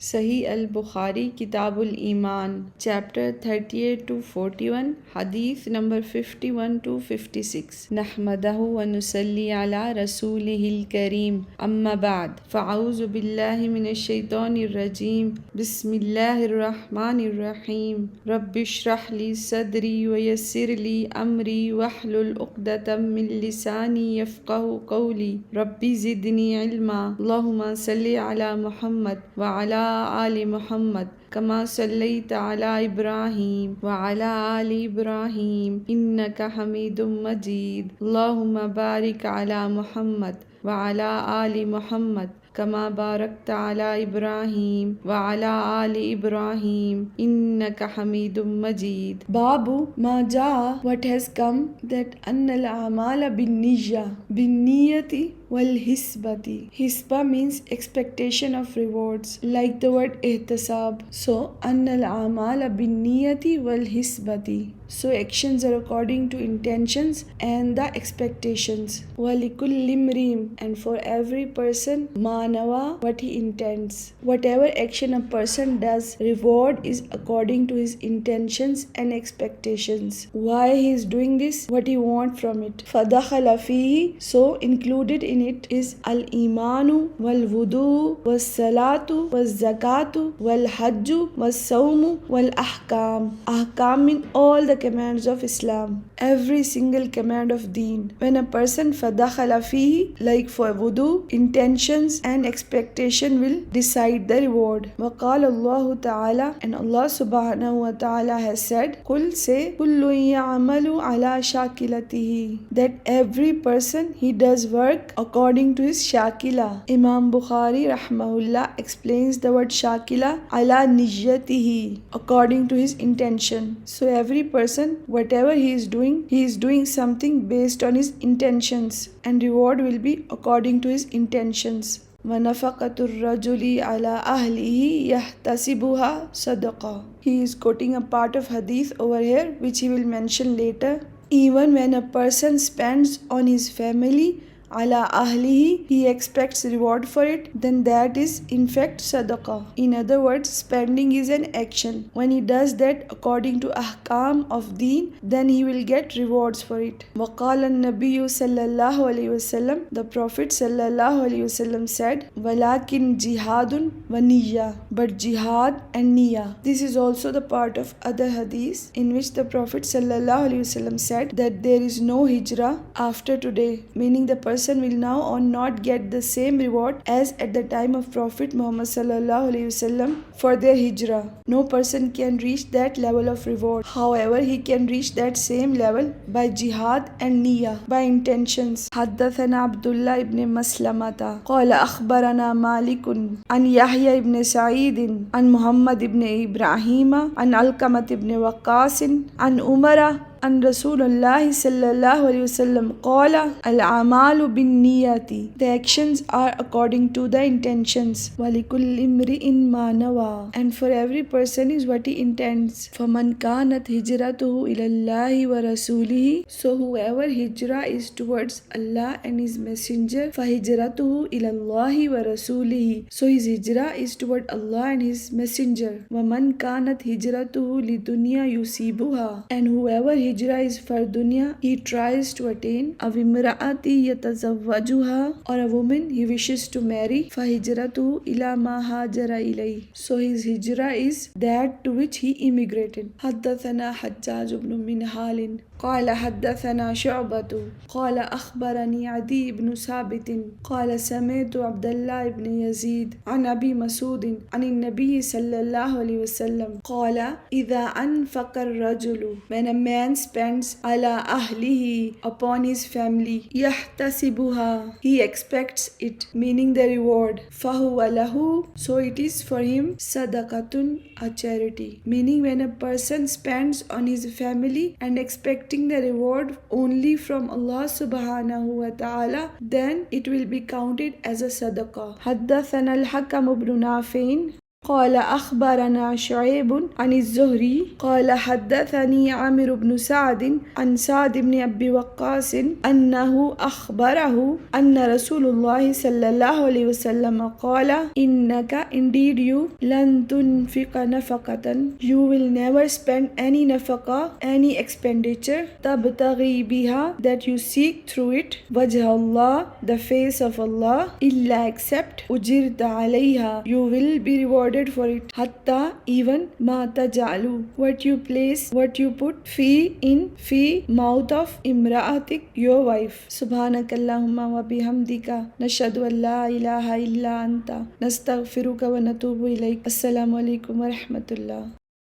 Sahih al-Bukhari Kitabul Iman Chapter 38 to 41 Hadith number 51 to 56 Nahmadahu wa nusalli ala rasulihil kareem amma ba'd fa'auzu billahi minash shaitanir rajim Bismillahir rahmanir rahim Rabbi shrah li sadri wa yassir li amri wahlul uqdatam min lisani yafqahu qawli Rabbi zidni ilma Allahumma salli ala Muhammad wa ala آل محمد كما صليت على إبراهيم وعلى آل إبراهيم إنك حميد مجيد اللهم بارك على محمد وعلى آل محمد كما باركت على إبراهيم وعلى آل إبراهيم إنك حميد مجيد باب ما جاء what has come that أن الأعمال بالنية والحسبة. Hisba means expectation of rewards, like the word ihtisab. So, أن الأعمال بالنية والحسبة. So, actions are according to intentions and the expectations. وَلِكُلِّ امْرِئٍ, and for every person, مَا نَوَى, what he intends. Whatever action a person does, reward is according to his intentions and expectations. Why he is doing this? What he wants from it. فَدَخَلَ فِيهِ, so included in it is al-imanu wal-wudu was-salatu was-zakatu wal-hajju was-sawmu wal-ahkam. Ahkam mean all the commands of Islam, every single command of deen. When a person fadakhala fihi, like for wudu, intentions and expectation will decide the reward. Waqala Allah Ta'ala, and Allah Subhanahu wa Ta'ala has said, Qul, say, kullu ya'amalu ala shakilatihi, that every person he does work according to his shakila. Imam Bukhari rahmahullah explains the word shakila ala niyyatihi, according to his intention. So every person, whatever he is doing something based on his intentions, and reward will be according to his intentions. وَنَفَقَةُ الرَّجُلِ عَلَى أَهْلِهِ يَحْتَسِبُهَا صَدَقَةً. He is quoting a part of hadith over here which he will mention later. Even when a person spends on his family, ala ahlihi, he expects reward for it, then that is in fact sadaqah. In other words, spending is an action. When he does that according to ahkam of deen, then he will get rewards for it. وَقَالَ النَّبِيُّ صَلَّى اللَّهُ عَلَيْهِ وَسَلَّمَ, the Prophet sallallahu alaihi wasallam said, وَلَكِنْ جِهَادٌ وَنِيَّةٌ, but jihad and niyyah. This is also the part of other hadith in which the Prophet sallallahu alaihi wasallam said that there is no hijrah after today, meaning the person will now on not get the same reward as at the time of Prophet Muhammad sallallahu alaihi wasallam for their hijrah. No person can reach that level of reward. However, he can reach that same level by jihad and niyyah, by intentions. حدثنا عبد الله ibn مسلمة قال أخبرنا مالك عن يحيى ibn سعيد عن محمد ibn إبراهيم عن علقمة ibn وقاص عن عمر أن رسول الله صلى الله عليه وسلم قال الأعمال بالنيات. The actions are according to the intentions. وَلِكُلِّ امْرِئٍ مَا نَوَى, and for every person is what he intends. فَمَنْ كَانَتْ هِجْرَتُهُ إِلَى اللَّهِ وَرَسُولِهِ, so whoever hijrah is towards Allah and His Messenger, فَهِجْرَتُهُ إِلَى اللَّهِ وَرَسُولِهِ, so his hijrah is toward Allah and His Messenger. وَمَنْ كَانَتْ هِجْرَتُهُ لِدُنْيَا يُصِيبُهَا, and whoever hijrah is for dunya, he tries to attain. أَوْ امْرَأَةٍ يَتَزَوَّجُهَا, or a woman he wishes to marry. فَهِجْرَتُهُ إِلَى مَا هَاجَرَ إِلَيْهِ, so his hijrah is that to which he immigrated. حدثنا حجاج بن منهال قال حدثنا شعبة قال أخبرني عدي بن ثابت قال سمعت عبد الله بن يزيد عن أبي مسعود عن النبي صلى الله عليه وسلم قال إذا أنفق الرجل, when a man spends على أهله, upon his family, يحتسبها, he expects it, meaning the reward. فهو له, so it is for him صدقة, a charity. Meaning when a person spends on his family and expecting the reward only from Allah subhanahu wa ta'ala, then it will be counted as a sadaqah. حدثنا الحكم بن نافع قال أخبرنا شعيب عن الزهري قال حدثني عامر بن سعد عن سعد بن أبي وقاص أنه أخبره أن رسول الله صلى الله عليه وسلم قال إنك indeed you لن تنفق نفقة you will never spend any nafaqa any expenditure تبتغي بها that you seek through it وجه الله the face of Allah إلا except أجرت عليها you will be rewarded for it حتى even ما تجعل what you place what you put في mouth of امرأتك your wife سبحانك اللهم وبحمدك نشهد أن لا إله إلا أنت نستغفرك ونتوب إليك السلام عليكم ورحمة الله